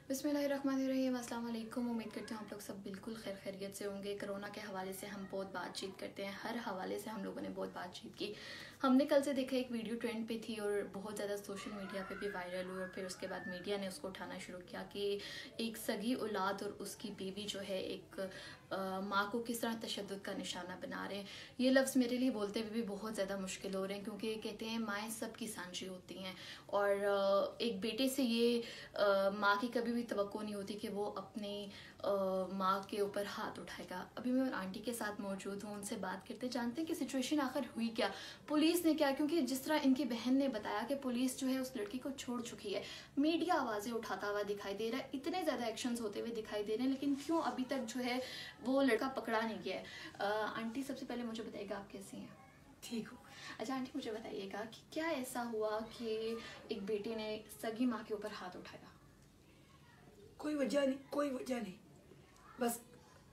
बिस्मिल्लाहिर्रहमानिर्रहीम, अस्सलाम वालेकुम। उम्मीद करते हैं आप लोग सब बिल्कुल खैर खैरियत से होंगे। कोरोना के हवाले से हम बहुत बातचीत करते हैं, हर हवाले से हम लोगों ने बहुत बातचीत की। हमने कल से देखा एक वीडियो ट्रेंड पे थी और बहुत ज़्यादा सोशल मीडिया पे भी वायरल हुई और फिर उसके बाद मीडिया ने उसको उठाना शुरू किया कि एक सगी औलाद और उसकी बीवी जो है एक माँ को किस तरह तशद्दुद का निशाना बना रहे हैं। ये लफ्ज़ मेरे लिए बोलते हुए भी बहुत ज़्यादा मुश्किल हो रहे हैं, क्योंकि कहते हैं माएँ सबकी सांझी होती हैं और एक बेटे से ये माँ की कभी भी तवक्को नहीं होती कि वो अपनी माँ के ऊपर हाथ उठाएगा। अभी मैं आंटी के साथ मौजूद हूँ, उनसे बात करते जानते हैं कि सिचुएशन आखिर हुई क्या, पुलिस ने क्या, क्योंकि जिस तरह इनकी बहन ने बताया कि पुलिस जो है उस लड़की को छोड़ चुकी है। मीडिया आवाज़ें उठाता हुआ दिखाई दे रहा है, इतने ज़्यादा एक्शंस होते हुए दिखाई दे रहे हैं, लेकिन क्यों अभी तक जो है वो लड़का पकड़ा नहीं गया है। आंटी सबसे पहले मुझे बताइएगा आप कैसी हैं? ठीक हूँ। अच्छा आंटी, मुझे बताइएगा कि क्या ऐसा हुआ कि एक बेटे ने सगी माँ के ऊपर हाथ उठाया? कोई वजह नहीं, बस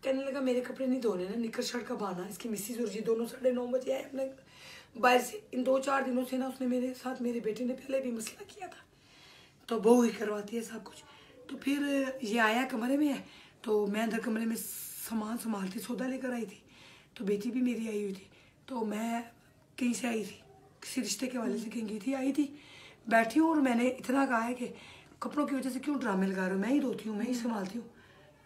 कहने लगा मेरे कपड़े नहीं धोने ना, निकर शर्ट का बहाना। इसकी मिसेज और जी दोनों 9:30 बजे आए अपने बाहर से। इन 2-4 दिनों से ना उसने मेरे साथ, मेरे बेटे ने पहले भी मसला किया था, तो बहू ही करवाती है सब कुछ। तो फिर ये आया कमरे में है, तो मैं अंदर कमरे में सामान संभालती, सौदा लेकर आई थी, तो बेटी भी मेरी आई हुई थी। तो मैं कहीं से आई थी, किसी रिश्ते के वाले से कहीं गई थी, आई थी, बैठी हूँ और मैंने इतना कहा है कि कपड़ों की वजह से क्यों ड्रामे लगा रहे हो, मैं ही धोती हूँ, मैं ही संभालती हूँ।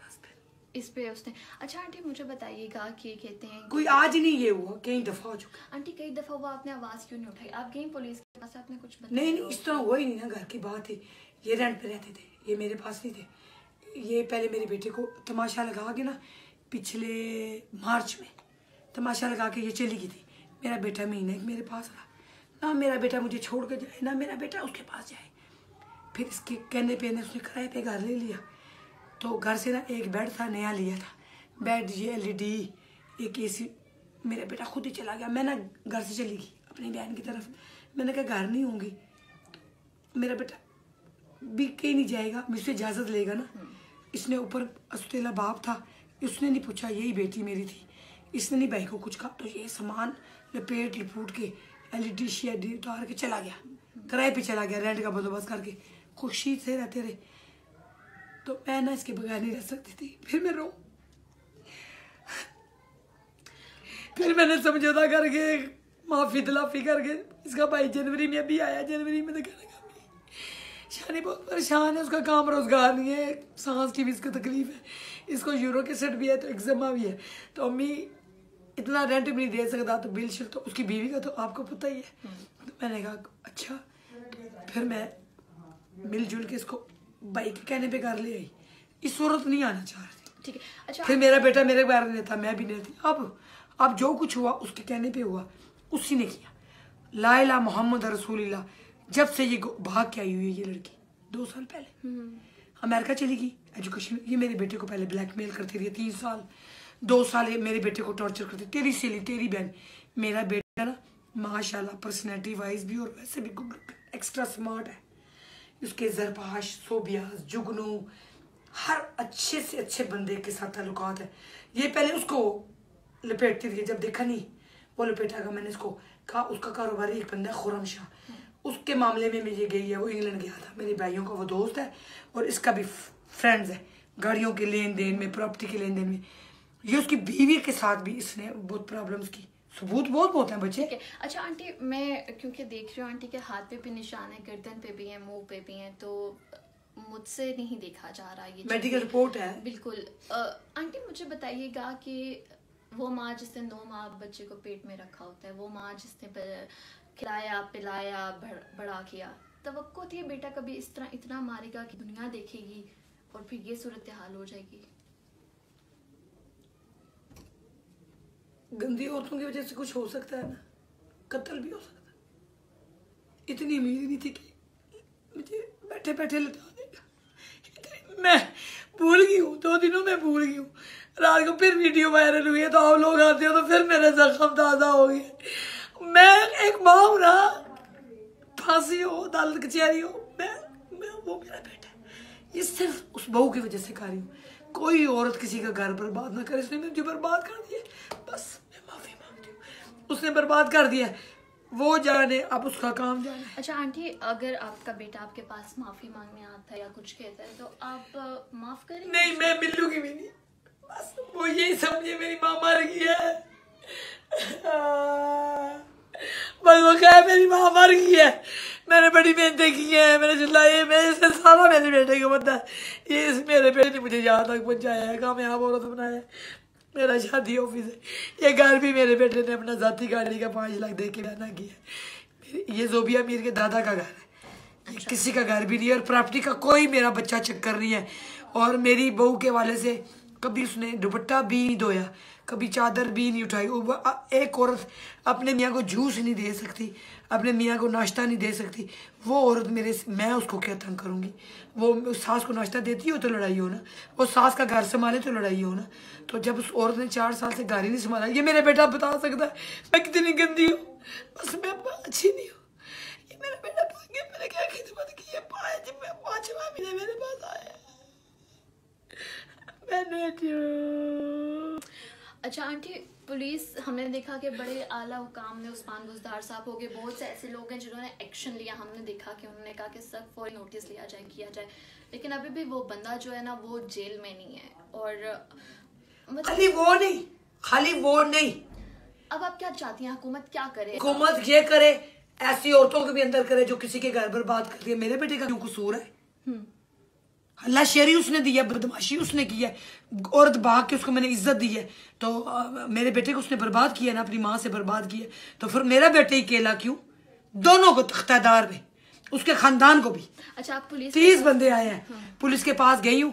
बस फिर इस पे उसने। अच्छा आंटी मुझे बताइएगा कि कहते हैं कोई आज नहीं ये हुआ, कई दफा हो चुका। आंटी कई दफा हुआ, आपने आवाज क्यों नहीं उठाई? आप गई पुलिस के पास, आपने कुछ बताया? नहीं, इस तरह हुआ ही नहीं ना। घर की बात है, ये रेंट पे रहते थे, ये मेरे पास नहीं थे। ये पहले मेरे बेटे को तमाशा लगा के ना, पिछले मार्च में तमाशा लगा के ये चली गई थी। मेरा बेटा महीने मेरे पास रहा ना, मेरा बेटा मुझे छोड़ के जाए ना मेरा बेटा उसके पास जाए। फिर इसके कहने पे ने उसने किराए पे घर ले लिया। तो घर से ना एक बेड था, नया लिया था बेड, ये LED, एक AC। मेरा बेटा खुद ही चला गया। मैं ना घर से चली गई अपनी बहन की तरफ। मैंने कहा घर नहीं होंगी, मेरा बेटा भी कहीं नहीं जाएगा, मुझसे इजाज़त लेगा ना। इसने ऊपर असुतेला बाप था, उसने नहीं पूछा, यही बेटी मेरी थी, इसने नहीं भाई को कुछ कहा। तो ये सामान लपेट लपूट के LED शेड उतार के चला गया, किराए पे चला गया, रेंट का बंदोबस्त करके। खुशी से रहते रहे। तो मैं ना इसके बगैर नहीं रह सकती थी। फिर मैं रो, फिर मैंने समझौता करके, माफी तलाफी करके, इसका भाई जनवरी में अभी आया। जनवरी में तो कहने लगा शानी बहुत परेशान है, उसका काम रोजगार नहीं है, सांस की भी इसको तकलीफ है, इसको यूरो के सेट भी है, तो एग्जामा भी है, तो अम्मी इतना रेंट भी नहीं दे सकता, तो बिल शिल तो उसकी बीवी का तो आपको पता ही है। तो मैंने कहा अच्छा। तो फिर मैं मिलजुल के इसको भाई के कहने पे घर ले आई। इस सूरत नहीं आना चाह रही थी, ठीक है। अच्छा फिर मेरा बेटा मेरे बारे में था, मैं भी नहीं थी। अब जो कुछ हुआ उसके कहने पे हुआ, उसी ने किया। ला इलाहा मोहम्मद रसूलुल्लाह। जब से ये भाग के आई हुई है ये लड़की, 2 साल पहले अमेरिका चली गई एजुकेशन। ये मेरे बेटे को पहले ब्लैकमेल करती रही 3 साल, 2 साल ये मेरे बेटे को टॉर्चर करती। तेरी सहेली, तेरी बहन। मेरा बेटा ना माशाल्लाह पर्सनैलिटी वाइज भी और वैसे भी एक्स्ट्रा स्मार्ट है। उसके जरपाश, सोबियाज, जुगनू, हर अच्छे से अच्छे बंदे के साथ ताल्लुकात है। ये पहले उसको लपेटती थी, जब देखा नहीं वो लपेटा, मैंने इसको कहा उसका कारोबारी एक बंदा है खुरम शाह, उसके मामले में ये गई है, वो इंग्लैंड गया था, मेरे भाइयों का वो दोस्त है और इसका भी फ्रेंड्स है, गाड़ियों के लेन देन में, प्रॉपर्टी के लेन देन में। ये उसकी बीवी के साथ भी इसने बहुत प्रॉब्लम्स की, सबूत बहुत हैं बच्चे। अच्छा आंटी, मैं क्योंकि देख रही हूँ आंटी के हाथ पे भी निशान है, गर्दन पे भी है, मुंह पे भी है, तो मुझसे नहीं देखा जा रहा ये मेडिकल रिपोर्ट है। बिल्कुल। आंटी मुझे बताइएगा कि वो माँ जिसने 9 माह बच्चे को पेट में रखा होता है, वो माँ जिसने खिलाया पिलाया बड़ा किया, तवक्को थी बेटा कभी इस तरह इतना मारेगा कि दुनिया देखेगी और फिर ये सूरत हाल हो जाएगी? गंदी औरतों की वजह से कुछ हो सकता है ना, कत्ल भी हो सकता है। इतनी उम्मीद नहीं थी कि मुझे बैठे बैठे लटा देगा। मैं भूल गई हूँ, 2 दिनों में भूल गई हूँ। रात को फिर वीडियो वायरल हुई है, तो आप लोग आते हो तो फिर मेरे जख्म ताज़ा हो गए। मैं एक माँ हूँ ना, फांसी हो, अदालत कचहरी हो, मैं वो मेरा बेटा है। ये सिर्फ उस बहू की वजह से कर रही हूँ। कोई औरत किसी का घर बर्बाद ना करे, इसने मुझे बर्बाद कर दिया, बस मैं माफी मांगती हूँ। उसने बर्बाद कर दिया, वो जाने, अब उसका काम जाने। अच्छा आंटी, अगर आपका बेटा आपके पास माफी मांगने आता है या कुछ कहता है तो आप माफ करेंगे? नहीं, मैं मिलूंगी भी नहीं। बस वो यही समझे मेरी माँ मर गई है। बस वो क्या है, मेरी माँ मर गई है। मैंने बड़ी मेहनतें की हैं, मैंने चिल्लाए, मैं इसे सारा मेरे बेटे को पता है। ये मेरे बेटे ने मुझे यहाँ तक पहुँचाया है, कामयाब औरत बनाया है। मेरा शादी ऑफिस है, ये घर भी मेरे बेटे ने अपना जाती गाड़ी का 5 लाख दे के बयाना किया। ये जोबिया मीर के दादा का घर है, ये किसी का घर भी नहीं है, और प्रॉपर्टी का कोई मेरा बच्चा चक्कर नहीं है। और मेरी बहू के वाले से कभी उसने दुपट्टा भी नहीं धोया, कभी चादर भी नहीं उठाई। एक औरत अपने मियाँ को जूस नहीं दे सकती, अपने मियाँ को नाश्ता नहीं दे सकती, वो औरत मैं उसको क्या तंग करूँगी? वो सास को नाश्ता देती हो तो लड़ाई हो ना, वो सास का घर संभाले तो लड़ाई हो ना। तो जब उस औरत ने 4 साल से घर ही नहीं संभाला, ये मेरा बेटा बता सकता है मैं कितनी गंदी हूँ। बस मैं अच्छी नहीं हूँ, ये मेरा बेटा भाग्य, मैंने क्या खिदमत की है। 5वां महीने मेरे पास आया, मैंने अच्छा आंटी, पुलिस हमने देखा कि बड़े आला हुकाम ने, उस्मान बुज़दार साहब हो गए, बहुत से ऐसे लोग हैं जिन्होंने एक्शन लिया। हमने देखा कि उन्होंने कहा कि सख्त फौरी नोटिस लिया जाए, किया जाए, लेकिन अभी भी वो बंदा जो है ना वो जेल में नहीं है। और खाली वो नहीं, अब आप क्या चाहती हैं, हुकूमत क्या करे? हुकूमत ये करे, ऐसी औरतों को भी अंदर करे जो किसी के घर बर्बाद करती है। मेरे बेटे का क्यों कसूर है? हल्लाशेरी उसने दी है, बदमाशी उसने की है, औरत भाग के उसको मैंने इज्जत दी है, तो मेरे बेटे को उसने बर्बाद किया ना, अपनी माँ से बर्बाद किया। तो फिर मेरा बेटे ही अकेला क्यों? दोनों को तख्तादार में, उसके खानदान को भी। अच्छा, आप पुलिस 30 बंदे आए हैं। पुलिस के पास गई हूँ,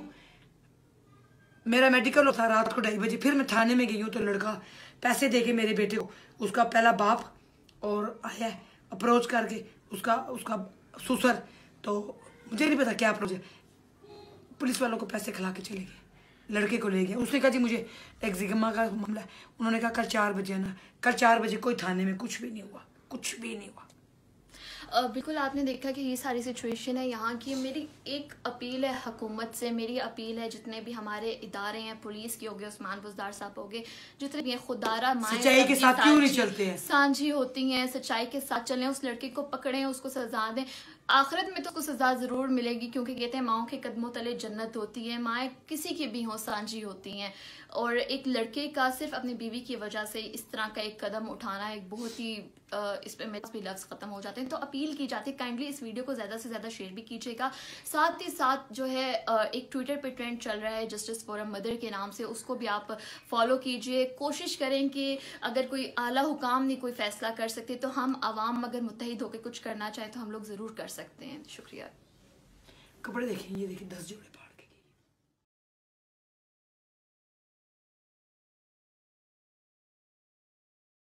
मेरा मेडिकल था रात को 2:30 बजे, फिर मैं थाने में गई हूँ तो लड़का पैसे दे के मेरे बेटे को, उसका पहला बाप और आया अप्रोच करके, उसका ससुर, तो मुझे नहीं पता क्या अप्रोच है, पुलिस वालों को पैसे खिला के चले गए, लड़के को ले गए। उसने कहा जी मुझे एक्जिमा का मामला है, उन्होंने कहा कल 4 बजे आना। कल 4 बजे कोई थाने में कुछ भी नहीं हुआ, कुछ भी नहीं हुआ। बिल्कुल, आपने देखा कि ये सारी सिचुएशन है यहाँ की। मेरी एक अपील है हुकूमत से, मेरी अपील है जितने भी हमारे इदारे हैं, पुलिस की हो गए, उस्मान बुज़दार साहब हो गए, जितने भी हैं, खुदारा माएं सच्चाई के साथ क्यों नहीं चलते हैं? सांझी होती हैं, सच्चाई के साथ चलें, उस लड़के को पकड़ें, उसको सजा दें। आखिरत में तो उसको सजा जरूर मिलेगी, क्योंकि कहते हैं माओं के कदमों तले जन्नत होती है। माएँ किसी की भी हों सांझी होती हैं, और एक लड़के का सिर्फ अपनी बीवी की वजह से इस तरह का एक कदम उठाना एक बहुत ही इस पे मेरे भी लफ्ज़ ख़त्म हो जाते हैं। तो अपील की जाती है, काइंडली इस वीडियो को ज़्यादा से ज़्यादा शेयर भी कीजिएगा। साथ ही साथ जो है एक ट्विटर पे ट्रेंड चल रहा है जस्टिस फॉर अ मदर के नाम से, उसको भी आप फॉलो कीजिए। कोशिश करें कि अगर कोई आला हुकाम नहीं कोई फैसला कर सकते तो हम आवाम अगर मुत्तहिद होकर कुछ करना चाहें तो हम लोग ज़रूर कर सकते हैं। शुक्रिया। कपड़े देखें, ये देखिए 10 जोड़े।